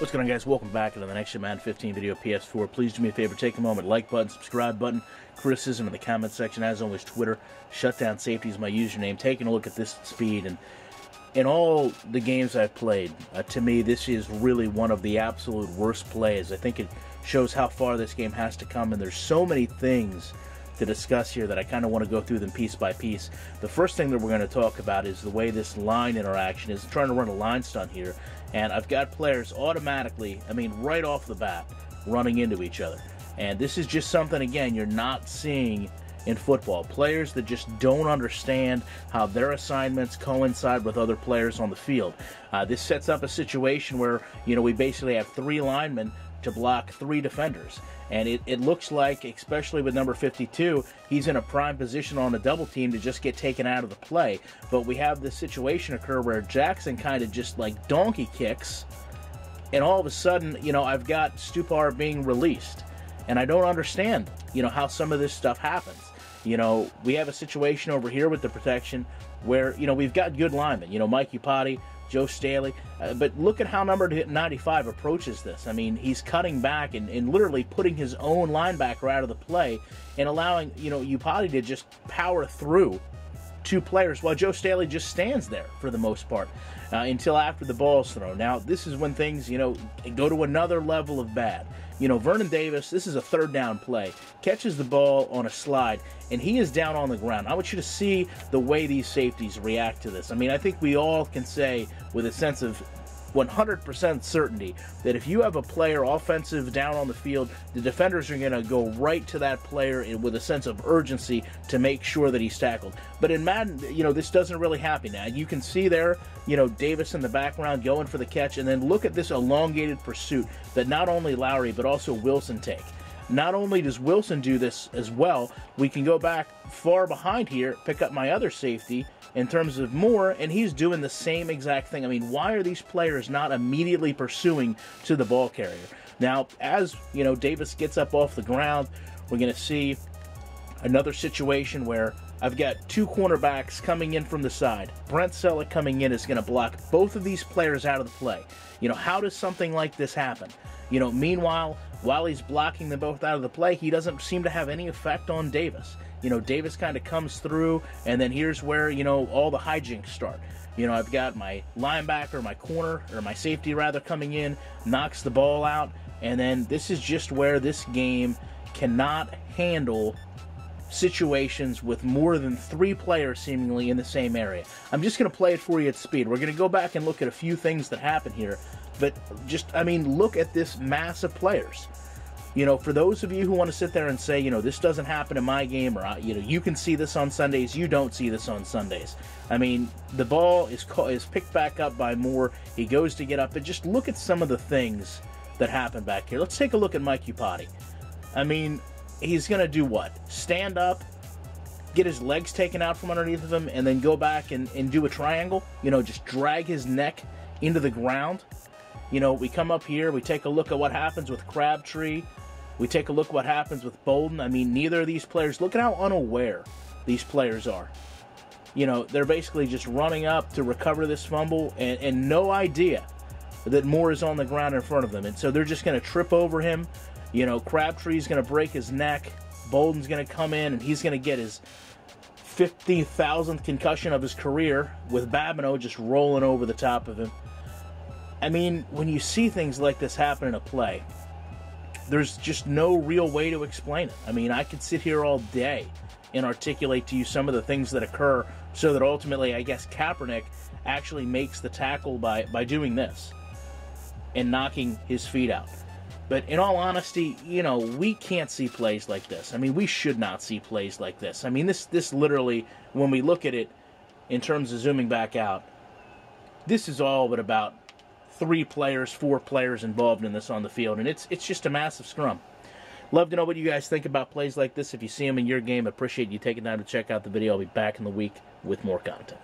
What's going on, guys? Welcome back to the next Madden 15 video, PS4. Please do me a favor, take a moment, like button, subscribe button, criticism in the comment section. As always, Twitter, Shutdown Safety is my username. Taking a look at this speed, and in all the games I've played, to me, this is really one of the absolute worst plays. I think it shows how far this game has to come, and there's so many things to discuss here that I kind of want to go through them piece by piece. The first thing that we're going to talk about is the way this line interaction is. I'm trying to run a line stunt here, and I've got players automatically, right off the bat, running into each other. And this is just something, again, you're not seeing in football. Players that just don't understand how their assignments coincide with other players on the field. This sets up a situation where, we basically have three linemen to block three defenders. And it looks like, especially with number 52, he's in a prime position on a double team to just get taken out of the play. But we have this situation occur where Jackson kind of just like donkey kicks, and all of a sudden, I've got Stupar being released. And I don't understand, how some of this stuff happens. We have a situation over here with the protection where, we've got good linemen, Mike Upati, Joe Staley, but look at how number 95 approaches this. He's cutting back and literally putting his own linebacker out of the play and allowing, Upati to just power through two players while Joe Staley just stands there for the most part until after the ball's thrown. Now, this is when things, go to another level of bad. Vernon Davis, this is a third down play, catches the ball on a slide, and he is down on the ground. I want you to see the way these safeties react to this. I think we all can say with a sense of 100% certainty that if you have a player offensive down on the field, the defenders are going to go right to that player with a sense of urgency to make sure that he's tackled. But in Madden, this doesn't really happen. Now, you can see there, Davis in the background going for the catch, and then look at this elongated pursuit that not only Lowry but also Wilson take. Not only does Wilson do this as well, we can go back far behind here, pick up my other safety in terms of Moore, and he's doing the same exact thing. Why are these players not immediately pursuing to the ball carrier? Now, as, Davis gets up off the ground, we're going to see another situation where I've got two cornerbacks coming in from the side. Brent Selleck coming in is going to block both of these players out of the play. How does something like this happen? Meanwhile, while he's blocking them both out of the play, he doesn't seem to have any effect on Davis. Davis kind of comes through, and then here's where, all the hijinks start. I've got my linebacker, my corner, or my safety rather, coming in, knocks the ball out, and then this is just where this game cannot handle situations with more than three players seemingly in the same area. I'm just going to play it for you at speed. We're going to go back and look at a few things that happen here, but just, look at this mass of players. For those of you who want to sit there and say, this doesn't happen in my game, or, you can see this on Sundays, you don't see this on Sundays. The ball is picked back up by Moore. He goes to get up, but just look at some of the things that happen back here. Let's take a look at Mike Upati. He's going to do what? Stand up, get his legs taken out from underneath of him, and then go back and do a triangle? Just drag his neck into the ground? We come up here, we take a look at what happens with Crabtree. We take a look at what happens with Bolden. Neither of these players, look at how unaware these players are. They're basically just running up to recover this fumble and no idea that Moore is on the ground in front of them. And so they're just going to trip over him. Crabtree's going to break his neck. Bolden's going to come in and he's going to get his 50,000th concussion of his career with Babineau just rolling over the top of him. When you see things like this happen in a play, there's just no real way to explain it. I could sit here all day and articulate to you some of the things that occur so that ultimately, I guess, Kaepernick actually makes the tackle by doing this and knocking his feet out. But in all honesty, we can't see plays like this. We should not see plays like this. This literally, when we look at it in terms of zooming back out, this is all but about 3 players, 4 players involved in this on the field, and it's just a massive scrum. Love to know what you guys think about plays like this. If you see them in your game, appreciate you taking time to check out the video. I'll be back in the week with more content.